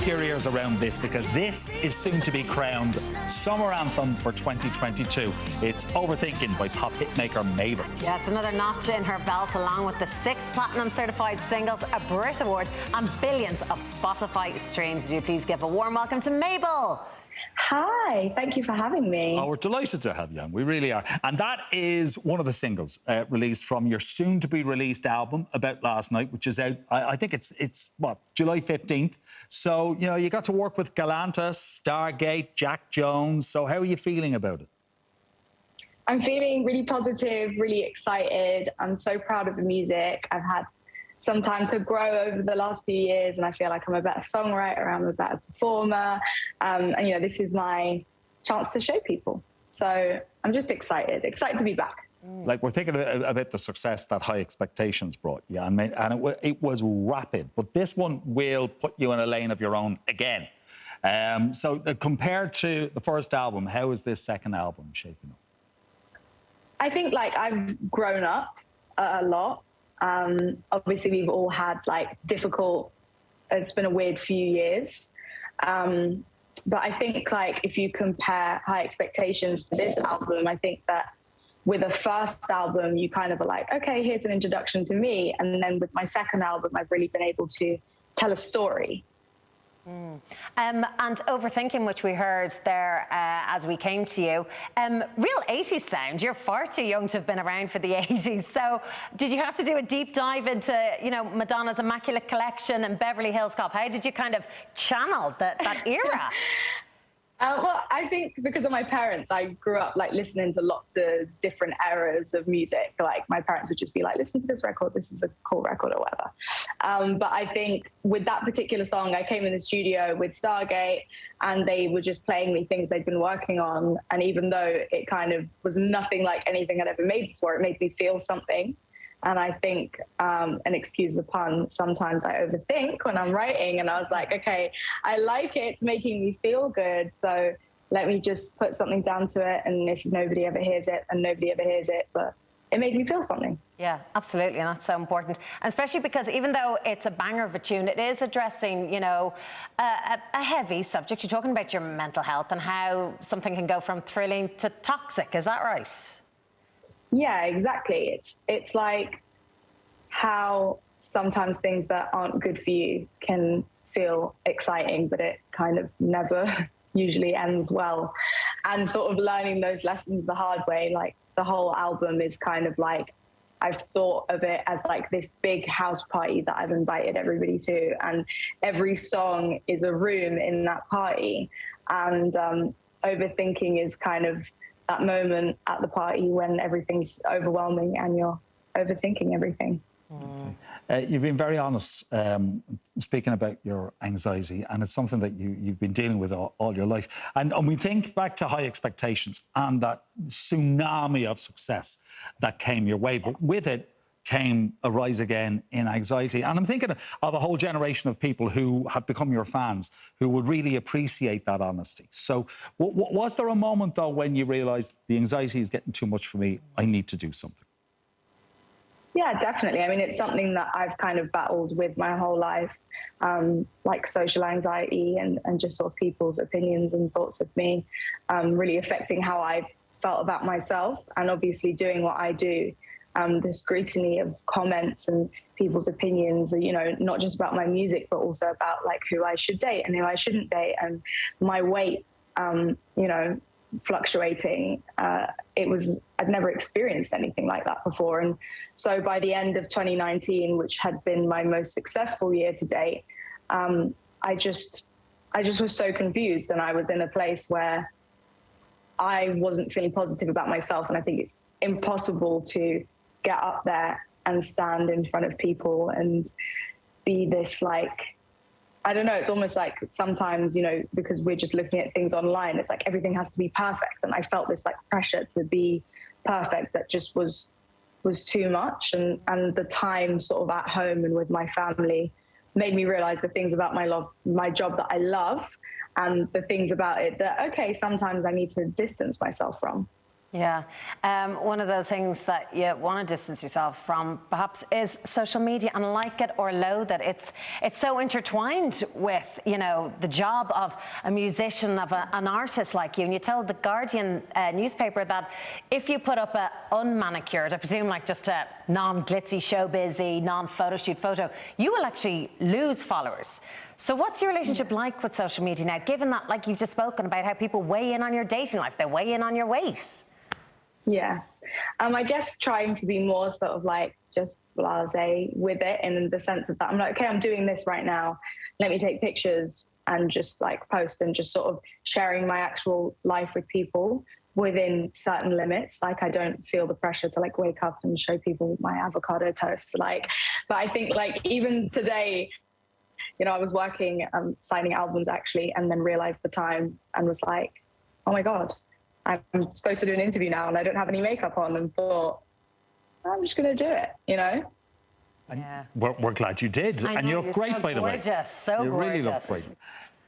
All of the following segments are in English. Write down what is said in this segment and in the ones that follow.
wrap your ears around this, because this is soon to be crowned Summer Anthem for 2022. It's Overthinking by pop hitmaker Mabel. Yeah, it's another notch in her belt, along with the 6 platinum certified singles, a Brit Award, and billions of Spotify streams. Would you please give a warm welcome to Mabel? Hi, thank you for having me. Oh, we're delighted to have you on. We really are. And that is one of the singles released from your soon-to-be-released album, About Last Night, which is out, I think it's what, July 15th. So, you know, you got to work with Galantis, Stargate, Jack Jones. So how are you feeling about it? I'm feeling really positive, really excited. I'm so proud of the music. I've had some time to grow over the last few years, and I feel like I'm a better songwriter, I'm a better performer, and you know, this is my chance to show people. So I'm just excited to be back. Like, we're thinking about the success that High Expectations brought you, and it was rapid, but this one will put you in a lane of your own again. So compared to the first album, how is this second album shaping up? I think like I've grown up a lot. Obviously, we've all had like it's been a weird few years. But I think like if you compare High Expectations to this album, I think that with the first album, you kind of are like, okay, here's an introduction to me. And then with my second album, I've really been able to tell a story. And Overthinking, which we heard there as we came to you, real 80s sound. You're far too young to have been around for the 80s. So did you have to do a deep dive into, you know, Madonna's Immaculate Collection and Beverly Hills Cop? How did you kind of channel that era? Well, I think because of my parents, I grew up like listening to lots of different eras of music. Like my parents would just be like, listen to this record, this is a cool record or whatever. But I think with that particular song, I came in the studio with Stargate and they were just playing me things they'd been working on. And even though it kind of was nothing like anything I'd ever made before, it made me feel something. And I think, and excuse the pun, sometimes I overthink when I'm writing, and I was like, okay, I like it, it's making me feel good, so let me just put something down to it, and if nobody ever hears it, and nobody ever hears it, but it made me feel something. Yeah, absolutely, and that's so important. And especially because even though it's a banger of a tune, it is addressing, you know, a heavy subject. You're talking about your mental health and how something can go from thrilling to toxic, is that right? Yeah, exactly. It's like how sometimes things that aren't good for you can feel exciting, but it kind of never usually ends well. And sort of learning those lessons the hard way, like the whole album is kind of like, I've thought of it as like this big house party that I've invited everybody to, and every song is a room in that party. And Overthinking is kind of that moment at the party when everything's overwhelming and you're overthinking everything. You've been very honest speaking about your anxiety, and it's something that you've been dealing with all your life. And we think back to High Expectations and that tsunami of success that came your way, but with it came a rise again in anxiety. And I'm thinking of a whole generation of people who have become your fans who would really appreciate that honesty. So was there a moment, though, when you realised the anxiety is getting too much for me, I need to do something? Yeah, definitely. I mean, it's something that I've kind of battled with my whole life, like social anxiety and just sort of people's opinions and thoughts of me really affecting how I've felt about myself, and obviously doing what I do. The scrutiny of comments and people's opinions, you know, not just about my music, but also about like who I should date and who I shouldn't date, and my weight, you know, fluctuating. I'd never experienced anything like that before. And so by the end of 2019, which had been my most successful year to date, I just was so confused, and I was in a place where I wasn't feeling positive about myself. And I think it's impossible to get up there and stand in front of people and be this, like, I don't know, it's almost like sometimes, you know, because we're just looking at things online, it's like everything has to be perfect. And I felt this like pressure to be perfect that just was too much. And the time sort of at home and with my family made me realize the things about my job that I love, and the things about it that, okay, sometimes I need to distance myself from. Yeah. One of those things that you want to distance yourself from perhaps is social media, and like it or loathe it, it's so intertwined with, you know, the job of a musician, of an artist like you. And you told the Guardian newspaper that if you put up a unmanicured, I presume like just a non-glitzy, showbizy, non-photo shoot photo, you will actually lose followers. So what's your relationship like with social media now, given that, like you've just spoken about, how people weigh in on your dating life, they weigh in on your weight? Yeah. I guess trying to be more sort of like just blasé with it, in the sense of that I'm like, okay, I'm doing this right now. Let me take pictures and just like post, and just sort of sharing my actual life with people within certain limits. Like, I don't feel the pressure to like wake up and show people my avocado toast. Like, but I think like even today, you know, I was working, signing albums actually, and then realized the time and was like, oh my God, I'm supposed to do an interview now and I don't have any makeup on, and thought, I'm just going to do it, you know? Yeah. We're glad you did. I and know, you look great, so by the way. gorgeous, so you really look gorgeous.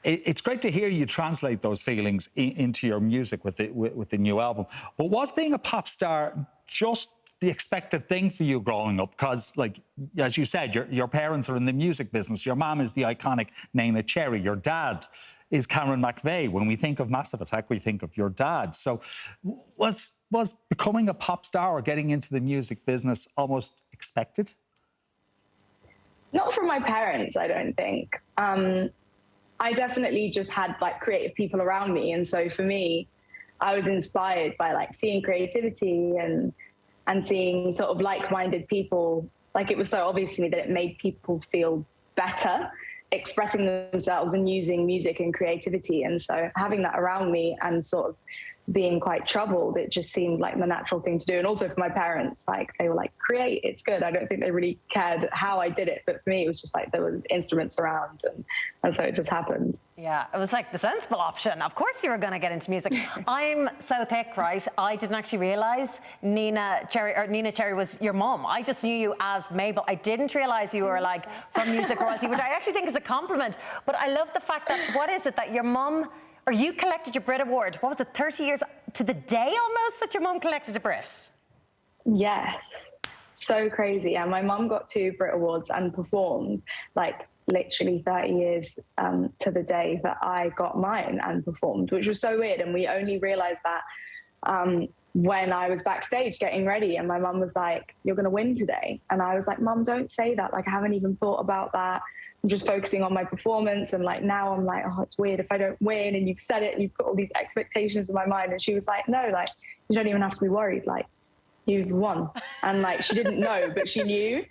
great. It's great to hear you translate those feelings into your music with the new album. But was being a pop star just the expected thing for you growing up? Because, like, as you said, your parents are in the music business. Your mum is the iconic Nena Cherry. Your dad is Cameron McVeigh. When we think of Massive Attack, we think of your dad. So was becoming a pop star or getting into the music business almost expected? Not from my parents, I don't think. I definitely just had like creative people around me. And so for me, I was inspired by like seeing creativity and seeing sort of like-minded people. Like, it was so obvious to me that it made people feel better expressing themselves and using music and creativity. And so having that around me and sort of being quite troubled, it just seemed like the natural thing to do. And also for my parents, like, they were like, create, it's good. I don't think they really cared how I did it, but for me it was just like there were instruments around, and so it just happened. Yeah, it was like the sensible option. Of course you were going to get into music. I'm so thick, right? I didn't actually realise Nena Cherry was your mum. I just knew you as Mabel. I didn't realise you were like from music royalty, which I actually think is a compliment. But I love the fact that, what is it that your mum, or you collected your Brit Award, what was it, 30 years to the day almost that your mum collected a Brit? Yes, so crazy. And my mum got 2 Brit Awards and performed like literally 30 years to the day that I got mine and performed, which was so weird. And we only realised that when I was backstage getting ready, and my mum was like, you're going to win today. And I was like, Mum, don't say that. Like, I haven't even thought about that. I'm just focusing on my performance. And like, now I'm like, oh, it's weird if I don't win, and you've said it and you've put all these expectations in my mind. And she was like, no, like, you don't even have to be worried. Like, you've won. And like, she didn't know, but she knew.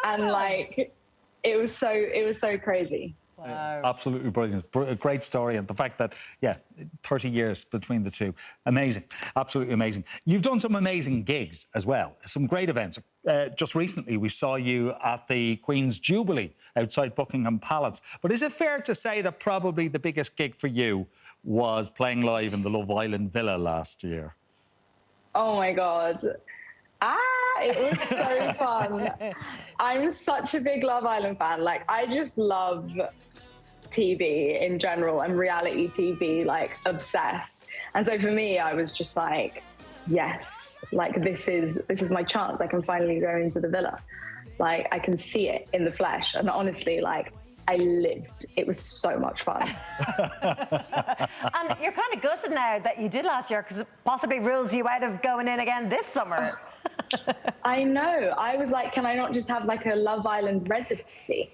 And like, it was so crazy. Wow. Absolutely brilliant. A great story. And the fact that, yeah, 30 years between the two. Amazing. Absolutely amazing. You've done some amazing gigs as well. Some great events. Just recently, we saw you at the Queen's Jubilee outside Buckingham Palace. But is it fair to say that probably the biggest gig for you was playing live in the Love Island Villa last year? Oh, my God. It was so fun. I'm such a big Love Island fan. Like, I just love TV in general and reality TV, like, obsessed. And so for me, I was just like, yes, like, this is my chance. I can finally go into the villa. Like, I can see it in the flesh. And honestly, like, I lived. It was so much fun. And you're kind of gutted now that you did last year, because it possibly rules you out of going in again this summer. I know. I was like, can I not just have like a Love Island residency?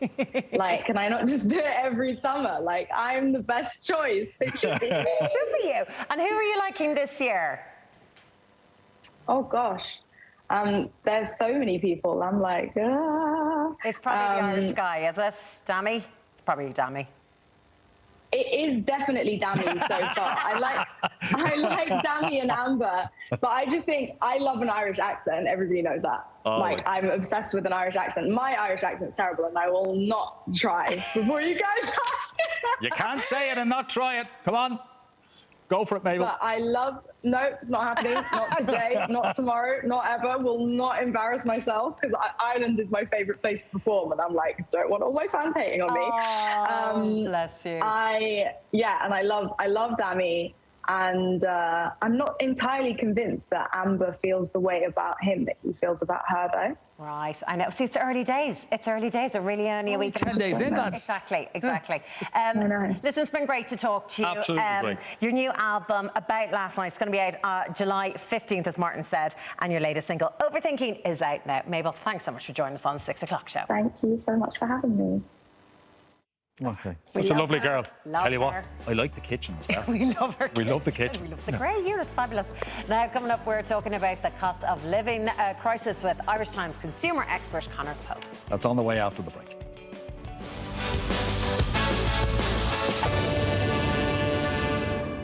Like, can I not just do it every summer? Like, I'm the best choice. It should be me. It should be you. And who are you liking this year? Oh, gosh. There's so many people. I'm like, ah. It's probably the Irish guy, is it? Dammy? It's probably Dammy. It is definitely Dammy so far. I like Dammy and Amber, but I just think I love an Irish accent. Everybody knows that. Oh. Like, I'm obsessed with an Irish accent. My Irish accent's terrible, and I will not try before you guys ask. You can't say it and not try it. Come on. Go for it, Mabel. But I love... No, it's not happening. Not today, not tomorrow, not ever. Will not embarrass myself, because Ireland is my favourite place to perform, and I'm like, don't want all my fans hating on me. Oh, bless you. And I love Dammy. And I'm not entirely convinced that Amber feels the way about him that he feels about her, though. Right, I know. See, it's early days. It's early days. It's really only a week. 10 days in, lads. Exactly. I know. Listen, it's been great to talk to you. Absolutely great. Your new album, About Last Night, is going to be out July 15th, as Martin said, and your latest single, Overthinking, is out now. Mabel, thanks so much for joining us on the 6 o'clock show. Thank you so much for having me. Okay. Such a lovely girl. Tell you what, I like the kitchen as well. We love her. We love the kitchen. We love the grey here. It's fabulous. Now, coming up, we're talking about the cost of living crisis with Irish Times consumer expert Conor Pope. That's on the way after the break.